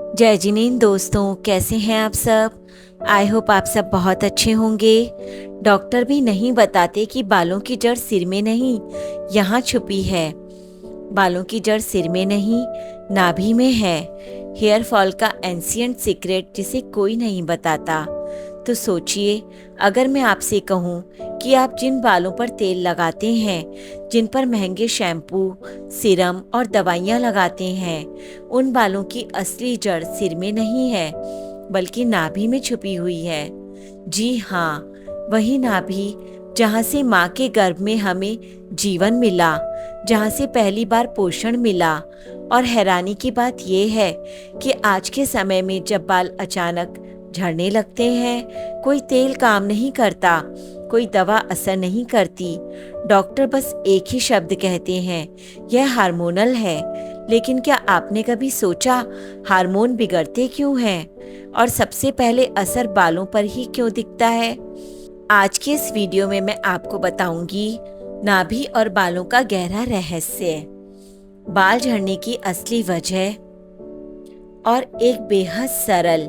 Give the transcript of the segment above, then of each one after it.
जय जिनेंद्र दोस्तों, कैसे हैं आप सब। आई होप आप सब बहुत अच्छे होंगे। डॉक्टर भी नहीं बताते कि बालों की जड़ सिर में नहीं यहाँ छुपी है। बालों की जड़ सिर में नहीं नाभि में है। हेयर फॉल का एंशिएंट सीक्रेट जिसे कोई नहीं बताता। तो सोचिए, अगर मैं आपसे कहूँ कि आप जिन बालों पर तेल लगाते हैं, जिन पर महंगे शैम्पू, सीरम और दवाइयाँ लगाते हैं, उन बालों की असली जड़ सिर में नहीं है बल्कि नाभि में छुपी हुई है। जी हाँ, वही नाभि जहाँ से माँ के गर्भ में हमें जीवन मिला, जहाँ से पहली बार पोषण मिला। और हैरानी की बात यह है कि आज के समय में जब बाल अचानक झड़ने लगते हैं, कोई तेल काम नहीं करता, कोई दवा असर नहीं करती। डॉक्टर बस एक ही शब्द कहते हैं, यह हार्मोनल है। लेकिन क्या आपने कभी सोचा हार्मोन बिगड़ते क्यों हैं और सबसे पहले असर बालों पर ही क्यों दिखता है? आज के इस वीडियो में मैं आपको बताऊंगी नाभि और बालों का गहरा रहस्य, बाल झड़ने की असली वजह और एक बेहद सरल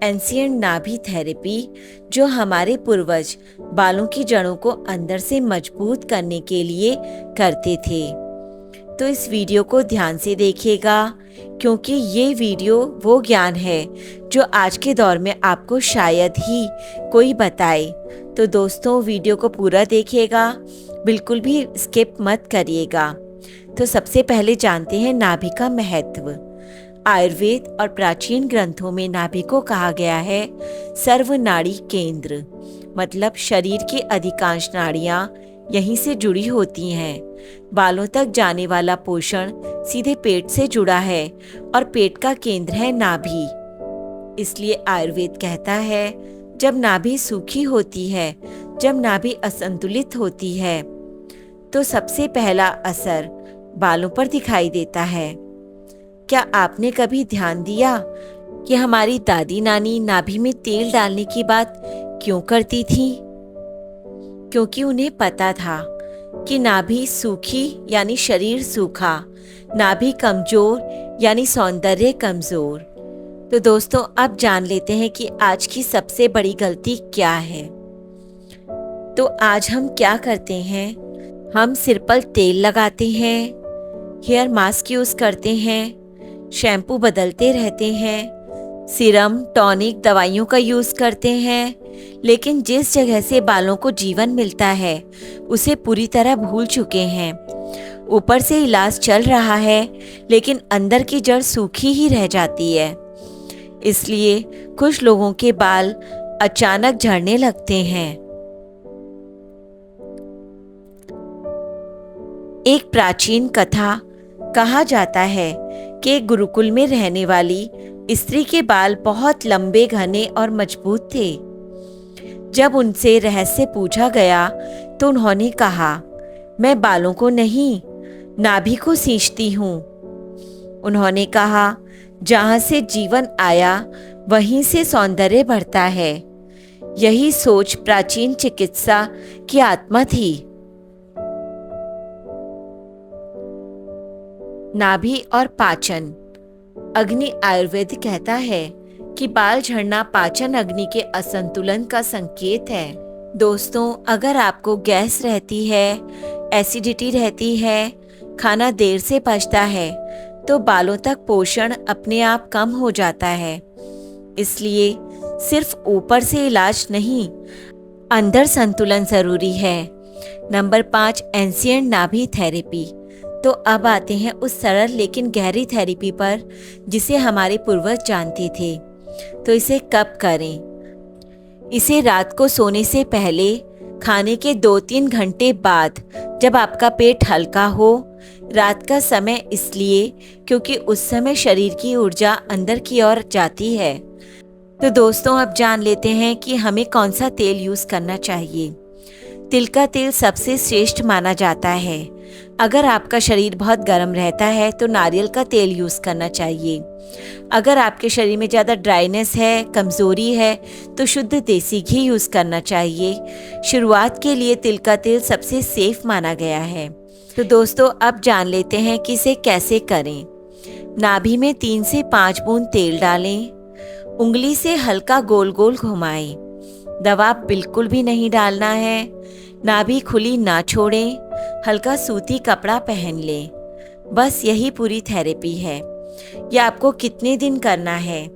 एंशिएंट नाभि थेरेपी जो हमारे पूर्वज बालों की जड़ों को अंदर से मजबूत करने के लिए करते थे। तो इस वीडियो को ध्यान से देखिएगा, क्योंकि ये वीडियो वो ज्ञान है जो आज के दौर में आपको शायद ही कोई बताए। तो दोस्तों, वीडियो को पूरा देखिएगा, बिल्कुल भी स्किप मत करिएगा। तो सबसे पहले जानते हैं नाभि का महत्व। आयुर्वेद और प्राचीन ग्रंथों में नाभि को कहा गया है सर्वनाड़ी केंद्र, मतलब शरीर की अधिकांश नाड़ियां यहीं से जुड़ी होती हैं। बालों तक जाने वाला पोषण सीधे पेट से जुड़ा है और पेट का केंद्र है नाभि। इसलिए आयुर्वेद कहता है, जब नाभि सूखी होती है, जब नाभि असंतुलित होती है, तो सबसे पहला असर बालों पर दिखाई देता है। क्या आपने कभी ध्यान दिया कि हमारी दादी नानी नाभि में तेल डालने की बात क्यों करती थी? क्योंकि उन्हें पता था कि नाभि सूखी यानी शरीर सूखा, नाभि कमजोर यानी सौंदर्य कमजोर। तो दोस्तों, अब जान लेते हैं कि आज की सबसे बड़ी गलती क्या है। तो आज हम क्या करते हैं? हम सिर पर तेल लगाते हैं, हेयर मास्क यूज करते हैं, शैम्पू बदलते रहते हैं, सीरम, टॉनिक, दवाइयों का यूज करते हैं, लेकिन जिस जगह से बालों को जीवन मिलता है उसे पूरी तरह भूल चुके हैं। ऊपर से इलाज चल रहा है, लेकिन अंदर की जड़ सूखी ही रह जाती है। इसलिए कुछ लोगों के बाल अचानक झड़ने लगते हैं। एक प्राचीन कथा कहा जाता है कि गुरुकुल में रहने वाली स्त्री के बाल बहुत लंबे, घने और मजबूत थे। जब उनसे रहस्य पूछा गया तो उन्होंने कहा, मैं बालों को नहीं, नाभि को सींचती हूँ। उन्होंने कहा, जहाँ से जीवन आया वहीं से सौंदर्य बढ़ता है। यही सोच प्राचीन चिकित्सा की आत्मा थी। नाभि और पाचन। अग्नि आयुर्वेद कहता है कि बाल झड़ना पाचन अग्नि के असंतुलन का संकेत है। दोस्तों, अगर आपको गैस रहती है, एसिडिटी रहती है, खाना देर से पचता है, तो बालों तक पोषण अपने आप कम हो जाता है। इसलिए सिर्फ ऊपर से इलाज नहीं, अंदर संतुलन जरूरी है। नंबर 5, एंशिएंट नाभि थेरेपी। तो अब आते हैं उस सरल लेकिन गहरी थेरेपी पर जिसे हमारे पूर्वज जानते थे। तो इसे कब करें? इसे रात को सोने से पहले, खाने के 2-3 घंटे बाद, जब आपका पेट हल्का हो। रात का समय इसलिए क्योंकि उस समय शरीर की ऊर्जा अंदर की ओर जाती है। तो दोस्तों, अब जान लेते हैं कि हमें कौन सा तेल यूज करना चाहिए। तिल का तेल सबसे श्रेष्ठ माना जाता है। अगर आपका शरीर बहुत गर्म रहता है तो नारियल का तेल यूज करना चाहिए। अगर आपके शरीर में ज़्यादा ड्राइनेस है, कमज़ोरी है, तो शुद्ध देसी घी यूज करना चाहिए। शुरुआत के लिए तिल का तेल सबसे सेफ माना गया है। तो दोस्तों, अब जान लेते हैं कि इसे कैसे करें। नाभि में 3 से 5 बूंद तेल डालें। उंगली से हल्का गोल गोल घुमाएं। दबाव बिल्कुल भी नहीं डालना है। नाभि खुली ना छोड़ें। हल्का सूती कपड़ा पहन लें। बस यही पूरी थेरेपी है। यह आपको कितने दिन करना है?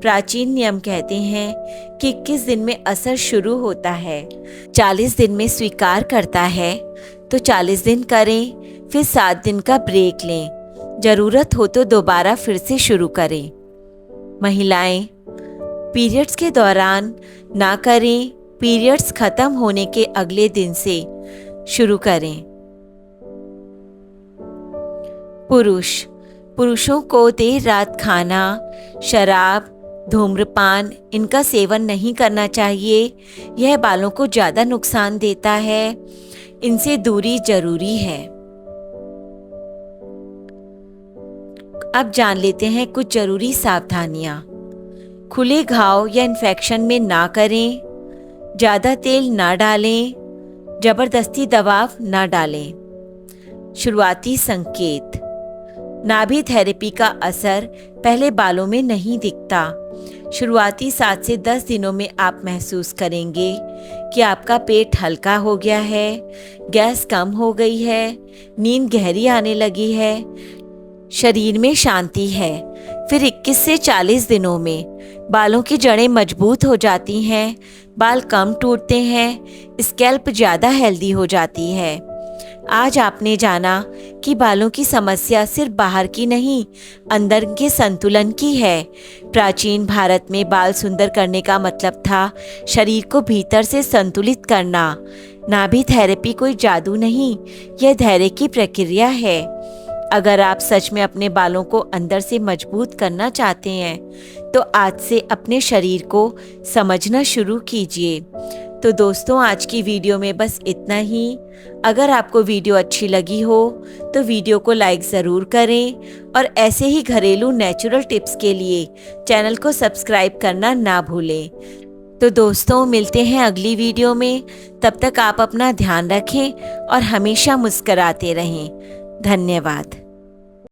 प्राचीन नियम कहते हैं कि 21 दिन में असर शुरू होता है, 40 दिन में स्वीकार करता है, तो 40 दिन करें, फिर 7 दिन का ब्रेक लें। जरूरत हो तो दोबारा फिर से शुरू करें। महिलाएं पीरियड्स के दौरान ना करें, पीरियड्स खत्म होने के अगले दिन से शुरू करें। पुरुषों को देर रात खाना, शराब, धूम्रपान इनका सेवन नहीं करना चाहिए। यह बालों को ज़्यादा नुकसान देता है। इनसे दूरी जरूरी है। अब जान लेते हैं कुछ जरूरी सावधानियां। खुले घाव या इन्फेक्शन में ना करें। ज़्यादा तेल ना डालें। जबरदस्ती दबाव ना डालें। शुरुआती संकेत। नाभि थेरेपी का असर पहले बालों में नहीं दिखता। शुरुआती 7 से 10 दिनों में आप महसूस करेंगे कि आपका पेट हल्का हो गया है, गैस कम हो गई है, नींद गहरी आने लगी है, शरीर में शांति है। फिर 21 से 40 दिनों में बालों की जड़ें मजबूत हो जाती हैं, बाल कम टूटते हैं, स्कैल्प ज़्यादा हेल्दी हो जाती है। आज आपने जाना कि बालों की समस्या सिर्फ बाहर की नहीं, अंदर के संतुलन की है। प्राचीन भारत में बाल सुंदर करने का मतलब था शरीर को भीतर से संतुलित करना। नाभि थेरेपी कोई जादू नहीं, यह धैर्य की प्रक्रिया है। अगर आप सच में अपने बालों को अंदर से मजबूत करना चाहते हैं तो आज से अपने शरीर को समझना शुरू कीजिए। तो दोस्तों, आज की वीडियो में बस इतना ही। अगर आपको वीडियो अच्छी लगी हो तो वीडियो को लाइक ज़रूर करें और ऐसे ही घरेलू नेचुरल टिप्स के लिए चैनल को सब्सक्राइब करना ना भूलें। तो दोस्तों, मिलते हैं अगली वीडियो में। तब तक आप अपना ध्यान रखें और हमेशा मुस्कुराते रहें। धन्यवाद।